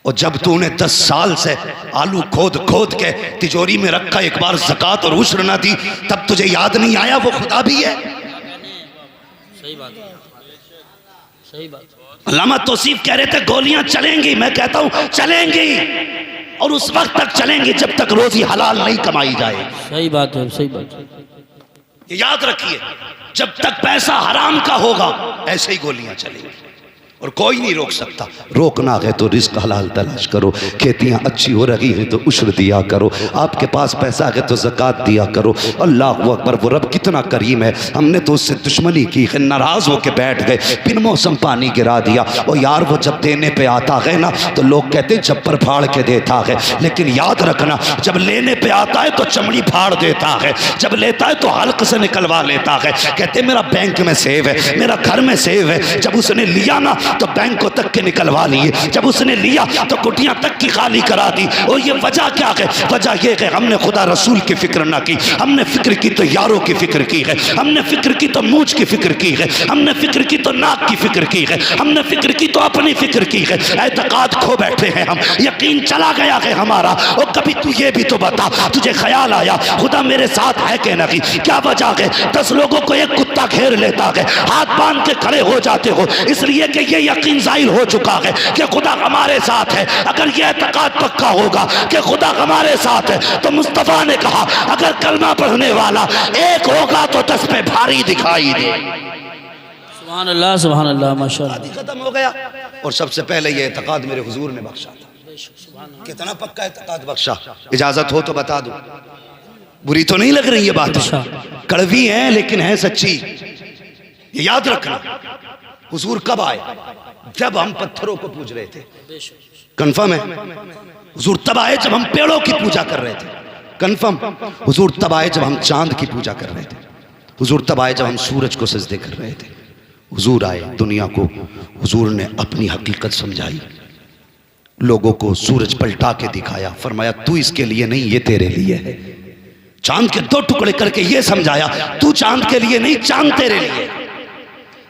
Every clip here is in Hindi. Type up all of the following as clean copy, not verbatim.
और जब तूने 10 साल से आलू खोद खोद के तिजोरी में रखा, एक बार ज़कात और उश्र ना दी, तब तुझे याद नहीं आया वो खुदा भी है? सही बात, सही बात। अल्लामा तौसीफ कह रहे थे गोलियां चलेंगी, मैं कहता हूं चलेंगी, और उस वक्त तक चलेंगी जब तक रोजी हलाल नहीं कमाई जाए। सही बात है, सही बात है। ये याद रखिए, जब तक पैसा हराम का होगा ऐसे ही गोलियां चलेंगी और कोई नहीं रोक सकता। रोकना है तो रिस्क हलाल तलाश करो, खेतियां अच्छी हो रही हैं तो उश्र दिया करो, आपके पास पैसा है तो ज़कात दिया करो। अल्लाह अकबर, वो रब कितना करीम है। हमने तो उससे दुश्मनी की है, नाराज़ होकर बैठ गए, बिन मौसम पानी गिरा दिया। और यार वो जब देने पे आता है ना तो लोग कहते जब्बर फाड़ के देता है, लेकिन याद रखना जब लेने पे आता है तो चमड़ी फाड़ देता है, जब लेता है तो हल्क से निकलवा लेता है। कहते मेरा बैंक में सेव है, मेरा घर में सेव है। जब उसने लिया ना तो बैंकों तक के निकलवा लिए, जब उसने लिया तो कुटियां तक की खाली करा दी। और ये वजह क्या है? वजह ये है हमने खुदा रसूल की फिक्र ना की, हमने फिक्र की तो यारों की फिक्र की है, हमने फिक्र की तो मूछ की फिक्र की है, हमने फिक्र की तो नाक की फिक्र की है, हमने फिक्र की तो अपनी फिक्र की है। एतकाद खो बैठे हैं हम, यकीन चला गया है हमारा। और कभी तू ये भी तो बता, तुझे ख्याल आया खुदा मेरे साथ है कि नहीं? क्या वजह है 10 लोगों को एक कुत्ता घेर लेता है, हाथ बांध के खड़े हो जाते हो, इसलिए कि ये यकीन ज़ाहिर हो चुका है कि खुदा हमारे साथ है। अगर ये एतकाद पक्का होगा कि खुदा हमारे साथ है तो मुस्तफ़ा ने कहा अगर कलमा पढ़ने वाला एक होगा तो 10 पे भारी दिखाई दे। सुभान अल्लाह, सुभान अल्लाह, माशाअल्लाह। खत्म हो गया। और सबसे पहले ये एतकाद मेरे हुजूर ने बख्शा था। कितना पक्का एतकाद बख्शा, इजाजत हो तो बता दो। बुरी तो नहीं लग रही ये बात, कड़वी है लेकिन है सच्ची। ये याद रखना, हुजूर कब आए? जब हम पत्थरों को पूज रहे थे। कंफर्म है? हुजूर तब आए जब हम पेड़ों की पूजा कर रहे थे। कंफर्म? हुजूर तब आए जब हम चांद की पूजा कर रहे थे। हुजूर तब आए जब हम सूरज को सजदे कर रहे थे। हुजूर आए, दुनिया को हुजूर ने अपनी हकीकत समझाई, लोगों को सूरज पलटा के दिखाया, फरमाया तू इसके लिए नहीं, ये तेरे लिए है। चांद के 2 टुकड़े करके ये समझाया तू चांद के लिए नहीं, चांद तेरे लिए।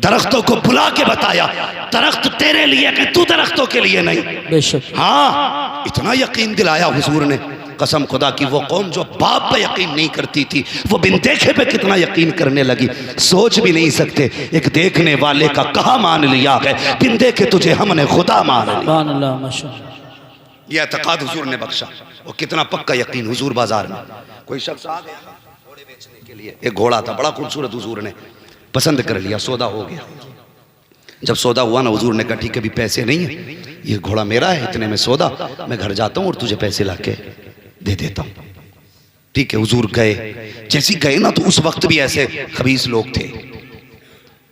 दरख्तों को बुला के बताया दरख्त तेरे लिए कि तू दरख्तों के लिए नहीं। बेशक। हाँ, इतना यकीन दिलाया हुजूर ने, कसम खुदा की वो कौम जो बाप पे यकीन नहीं करती थी वो बिन देखे पे कितना यकीन करने लगी। सोच भी नहीं सकते एक देखने वाले का कहा मान लिया है, बिन देखे तुझे हमने खुदा मान लिया। ये एतकाद हुजूर ने बख्शा। और कितना पक्का यकीन। हुजूर बाजार में कोई शख्स आ गया घोड़े बेचने के लिए, एक घोड़ा था बड़ा खूबसूरत, हुजूर ने पसंद कर लिया, सौदा हो गया। जब सौदा हुआ ना हुजूर ने कहा ठीक है अभी पैसे नहीं है, ये घोड़ा मेरा है, इतने में सौदा, मैं घर जाता हूँ और तुझे पैसे लाके दे देता हूँ। ठीक है, हुजूर गए। जैसे गए ना तो उस वक्त भी ऐसे खबीस लोग थे।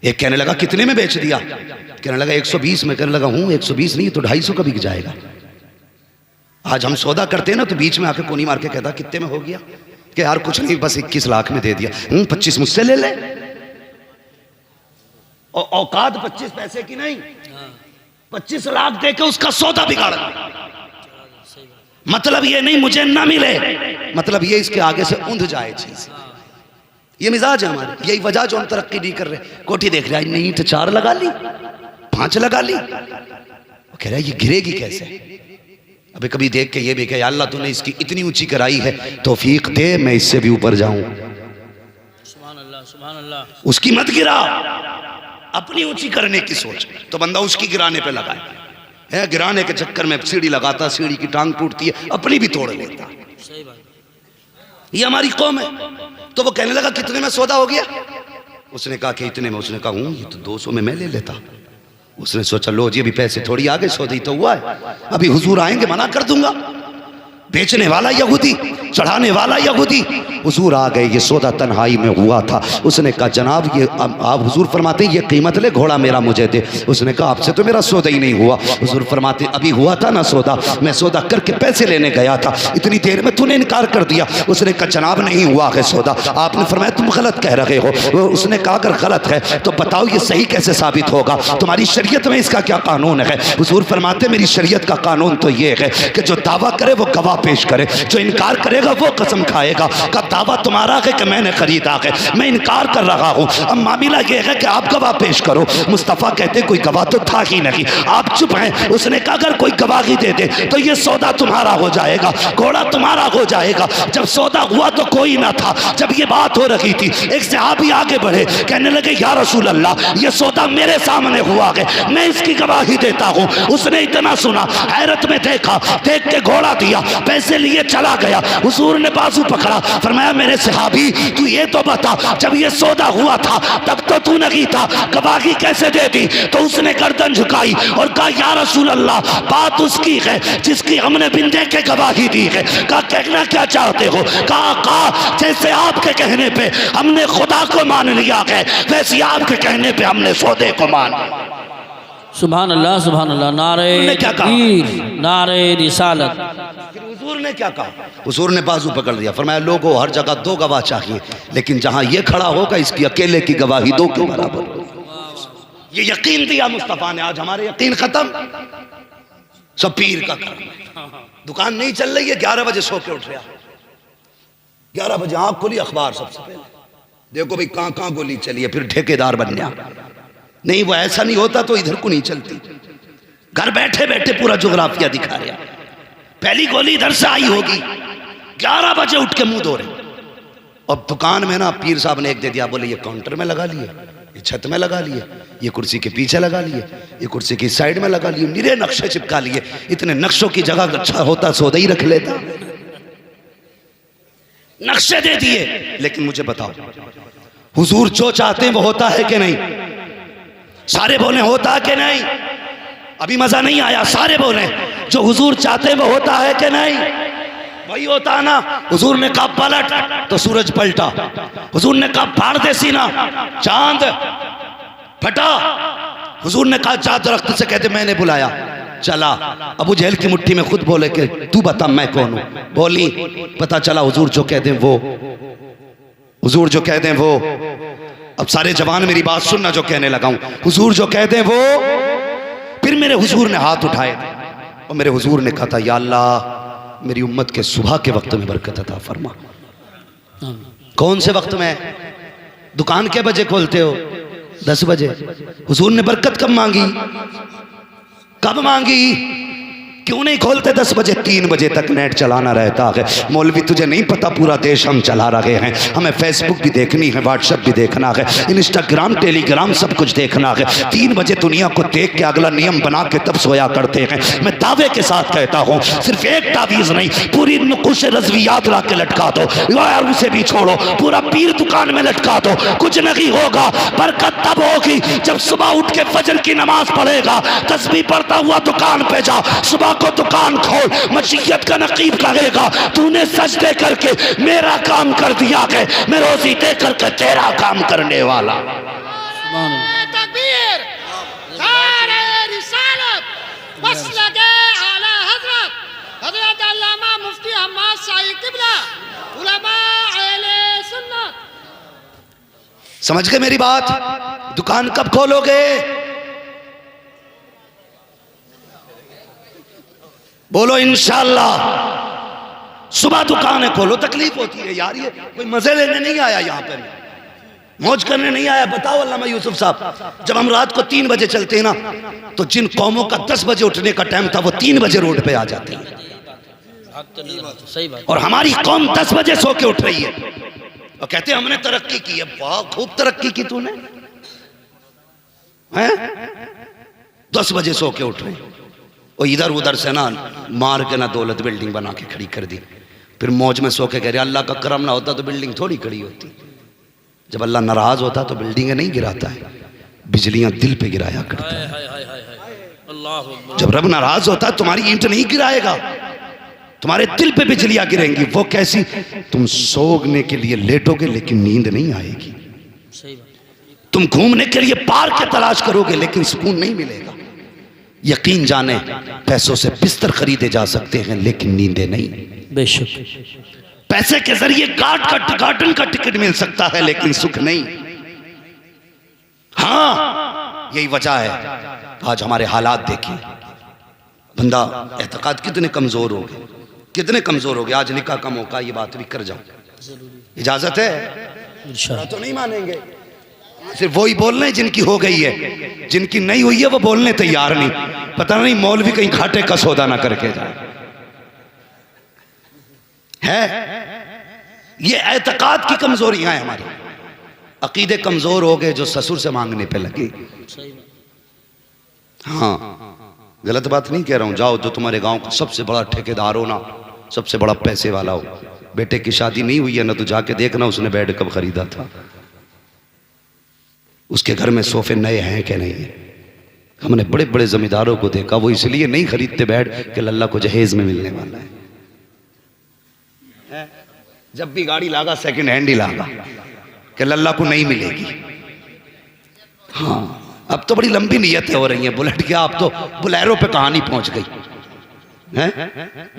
एक कहने लगा कितने में बेच दिया? कहने लगा 120 में। कहने लगा हूँ 120 नहीं तो 250 का बिक जाएगा। आज हम सौदा करते हैं ना तो बीच में आके कोनी मार के कहता कितने में हो गया? कि यार कुछ नहीं बस 21 लाख में दे दिया। 25 मुझसे ले ले। और औकात 25 पैसे की नहीं, 25 लाख देके उसका सौदा बिगाड़ दिया। मतलब ये नहीं मुझे ना मिले, मतलब ये इसके आगे से ऊंध जाए चीज। ये मिजाज है हमारे, यही वजह जो हम तरक्की नहीं कर रहे। कोठी देख रहा है नहीं तो 4 लगा ली, 5 लगा ली, वो कह रहा है ये गिरेगी कैसे? अबे कभी देख के ये भी कहे अल्लाह तूने इसकी इतनी ऊंची कराई है, तौफीक दे मैं इससे भी ऊपर जाऊं। सुभान अल्लाह, सुभान अल्लाह। उसकी मत गिरा, अपनी ऊंची करने की सोच तो बंदा उसकी गिराने पे लगा है। गिराने के चक्कर में सीढ़ी लगाता, सीढ़ी की टांग टूटती है, अपनी भी तोड़ लेता। सही बात। ये हमारी कौम है। तो वो कहने लगा कितने में सौदा हो गया? उसने कहा कि इतने में। उसने कहा हूँ ये तो 200 में मैं ले लेता। उसने सोचा लो जी अभी पैसे थोड़ी आ गए, सौदा ही तो हुआ है, अभी हुजूर आएंगे मना कर दूंगा। बेचने वाला यहूदी, चढ़ाने वाला यहूदी, हुजूर आ गए। ये सौदा तन्हाई में हुआ था। उसने कहा जनाब ये आप हुजूर फरमाते ये कीमत ले, घोड़ा मेरा मुझे दे। उसने कहा आपसे तो मेरा सौदा ही नहीं हुआ। हुजूर फरमाते अभी हुआ था ना सौदा, मैं सौदा करके पैसे लेने गया था, इतनी देर में तूने इनकार कर दिया। उसने कहा जनाब नहीं हुआ है सौदा। आपने फरमाया तुम गलत कह रहे हो। उसने कहा अगर गलत है तो बताओ ये सही कैसे साबित होगा? तुम्हारी शरीयत में इसका क्या कानून है? हुजूर फरमाते मेरी शरीयत का कानून तो ये है कि जो दावा करे वो गवाह पेश करे। जो इनकार करेगा वो कसम खाएगा। का दावा तुम्हारा है कि मैंने खरीदा है, मैं इनकार कर रहा हूँ। अब मामला ये है कि आप गवाह पेश करो। मुस्तफ़ा कहते कोई गवाह तो था ही नहीं, आप चुप हैं। उसने कहा अगर कोई गवाही दे दे तो ये सौदा तुम्हारा हो जाएगा, घोड़ा तुम्हारा हो जाएगा। जब सौदा हुआ तो कोई ना था। जब ये बात हो रही थी एक सहाबी आगे बढ़े, कहने लगे या रसूल अल्लाह, ये सौदा मेरे सामने हुआ है, मैं इसकी गवाही देता हूँ। उसने इतना सुना, हैरत में देखा, देख के घोड़ा दिया, पैसे लिए चला गया। हुजूर ने बाजू पकड़ा, फरमाया मेरे सहाबी तू ये तो बता, जब ये सौदा हुआ था तब तो तू नहीं था, गवाही कैसे दे दी? तो उसने गर्दन झुकाई और कहा या रसूल अल्लाह, बात उसकी है जिसकी हमने बिन देखे गवाही दी है। कहा कहना क्या चाहते हो? कहा जैसे आपके कहने पे हमने खुदा को मान लिया है, वैसे आपके कहने पे हमने सौदे को मान लिया। सुभान अल्लाह, सुभान अल्लाह। नारे क्या कहा? तकबीर, नारे रिसालत। फिर हुजूर ने क्या कहा? हुजूर ने बाजू पकड़ लिया, फरमाया लोगों हर जगह दो गवाह चाहिए, लेकिन जहां ये खड़ा होगा इसकी अकेले की गवाही दो क्यों बराबर? ये यकीन दिया मुस्तफा ने। आज हमारे यकीन खत्म, सब पीर का करम। दुकान नहीं चल रही है, 11 बजे सो के उठ रहा, 11 बजे आंख खुली, अखबार सबसे पहले देखो भाई कहां कहां गोली चली है, फिर ठेकेदार बन गया। नहीं वो ऐसा नहीं होता तो इधर को नहीं चलती। घर बैठे बैठे पूरा जोग्राफिया दिखा रहा, पहली गोली इधर से आई होगी, 11 बजे उठ के मुंह धो रहे। अब दुकान में ना पीर साहब ने एक दे दिया, बोले ये काउंटर में लगा लिए, ये छत में लगा लिए, ये कुर्सी के पीछे लगा लिए, ये कुर्सी की साइड में लगा लिए, निरे नक्शे चिपका लिए। इतने नक्शों की जगह अच्छा होता सौदा ही रख लेता, नक्शे दे दिए। लेकिन मुझे बताओ हुजूर जो चाहते हैं वो होता है कि नहीं? सारे बोले होता है कि नहीं? अभी मजा नहीं आया, सारे बोले जो हुजूर चाहते हैं वो होता है कि नहीं? वही होता ना। हुजूर ने कहा पलट तो सूरज पलटा, हुजूर ने कहा फाड़ दे सीना, चांद फटा। हुजूर ने कहा जा दरख्त से कहते मैंने बुलाया, चला। अबू जहल की मुट्ठी में खुद बोले कि तू बता मैं कौन हूं। बोली, पता चला हुजूर जो कह दें वो, हुजूर जो कह दें वो। अब सारे जवान मेरी बात सुनना जो कहने लगा हूं, हुजूर जो कह दें वो। फिर मेरे हुजूर ने हाथ उठाए और मेरे हुजूर ने कहा था या अल्लाह मेरी उम्मत के सुबह के वक्त में बरकत अता फरमा। कौन से वक्त में? दुकान के बजे खोलते हो? 10 बजे। हुजूर ने बरकत कब मांगी? कब मांगी? क्यों नहीं खोलते 10 बजे? 3 बजे तक नेट चलाना रहता है। मौलवी तुझे नहीं पता पूरा देश हम चला रहे हैं, हमें फेसबुक भी देखनी है, व्हाट्सएप भी देखना है, इंस्टाग्राम टेलीग्राम सब कुछ देखना है। 3 बजे दुनिया को देख के अगला नियम बना के तब सोया करते हैं। मैं दावे के साथ कहता हूँ सिर्फ एक तावीज़ नहीं, पूरी नुकुश रज़वियात ला के लटका दो, यार उसे भी छोड़ो, पूरा पीर दुकान में लटका दो, कुछ नहीं होगा। बरकत तब होगी जब सुबह उठ के फजर की नमाज पढ़ेगा, तस्बीह पढ़ता हुआ दुकान पे जा, सुबह को दुकान खोल, मशीयत का नकीब कहेगा तूने सजदे करके मेरा काम कर दिया है, मैं रोजी दे करके तेरा काम करने वाला। तकबीर, नारे रिसालत, बस लगे आला हजरत हजरत अल्लामा मुफ्ती हम्माद शाही किबला, उलमा अहले सुन्नत। समझ गए मेरी बात? दुकान कब खोलोगे? बोलो इंशाअल्लाह। सुबह दुकानें खोलो। तकलीफ होती है यार, ये कोई मजे लेने नहीं आया, यहाँ पे मौज करने नहीं आया। बताओ अल्लामा यूसुफ साहब, जब हम रात को 3 बजे चलते हैं ना, तो जिन कौमों का 10 बजे उठने का टाइम था वो 3 बजे रोड पे आ जाते हैं, सही बात। और हमारी कौम 10 बजे सो के उठ रही है और कहते हैं हमने तरक्की की है। वाह खूब तरक्की की तूने, हैं? 10 बजे सो के उठ रहे हैं और इधर उधर से ना मार के ना दौलत बिल्डिंग बना के खड़ी कर दी। फिर मौज में सो के कह रहे अल्लाह का करम ना होता तो बिल्डिंग थोड़ी खड़ी होती। जब अल्लाह नाराज होता तो बिल्डिंगें नहीं गिराता है, बिजलियां दिल पे गिराया करता है। जब रब नाराज होता है तुम्हारी ईंट नहीं गिराएगा, तुम्हारे दिल पे बिजलियां गिरेंगी। वो कैसी? तुम सोने के लिए लेटोगे लेकिन नींद नहीं आएगी, तुम घूमने के लिए पार्क की तलाश करोगे लेकिन सुकून नहीं मिलेगा। यकीन जाने पैसों से बिस्तर खरीदे जा सकते हैं लेकिन नींदें नहीं। बेशक पैसे के जरिए गार्डन का टिकट मिल सकता है लेकिन सुख नहीं। हाँ यही वजह है आज हमारे हालात देखिए, बंदा एतकाद कितने कमजोर हो गए। कितने कमजोर हो गए। आज निकाह का मौका, ये बात भी कर जाऊं, इजाजत है? इरशाद। तो नहीं मानेंगे, सिर्फ वही बोल रहे हैं जिनकी हो गई है, जिनकी नहीं हुई है वो बोलने तैयार नहीं। पता नहीं मौलवी कहीं घाटे का सौदा ना करके जाए। है ये एतकाद की कमजोरियां हैं हमारी। अकीदे कमजोर हो गए जो ससुर से मांगने पे लगे। सही बात। हाँ, गलत बात नहीं कह रहा हूं। जाओ, जो तुम्हारे गांव का सबसे बड़ा ठेकेदार हो ना, सबसे बड़ा पैसे वाला हो, बेटे की शादी नहीं हुई है ना, तो जाके देखना उसने बेड कब खरीदा था, उसके घर में सोफे नए हैं कि नहीं है। हमने बड़े बड़े जमींदारों को देखा, वो इसलिए नहीं खरीदते बेड कि लल्ला को जहेज में मिलने वाला है। जब भी गाड़ी लागा सेकंड हैंड ही लागा कि लल्ला को नहीं मिलेगी। हाँ, अब तो बड़ी लंबी नियतें हो रही हैं। बुलेट क्या, अब तो बुलेरो पे कहानी पहुंच गई है।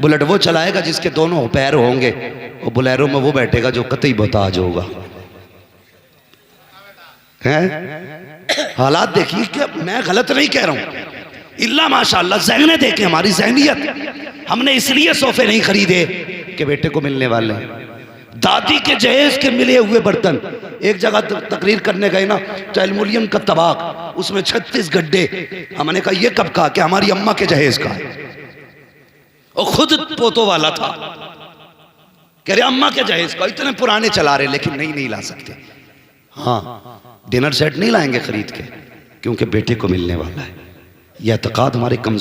बुलेट वो चलाएगा जिसके दोनों पैर होंगे, और बुलेरो में वो बैठेगा जो कतई मोहताज होगा। हैं? हालात देखिए कि मैं गलत नहीं कह रहा हूं, इल्ला माशाअल्लाह ज़हने देखें हमारी ज़हनियत। हमने इसलिए सोफे नहीं खरीदे कि बेटे को मिलने वाले हैं। दादी के जहेज के मिले हुए बर्तन, एक जगह तकरीर करने गए ना, तो एल्युमिनियम का तबाक, उसमें 36 गड्ढे। हमने कहा ये कब कहा? कि हमारी अम्मा के जहेज का, और खुद पोतों वाला था। कह रहे अम्मा के जहेज का, इतने पुराने चला रहे, लेकिन नहीं ला सकते। हाँ, डिनर सेट नहीं लाएंगे खरीद के, क्योंकि बेटे को मिलने वाला है। यह एतकाद हमारे कमजोर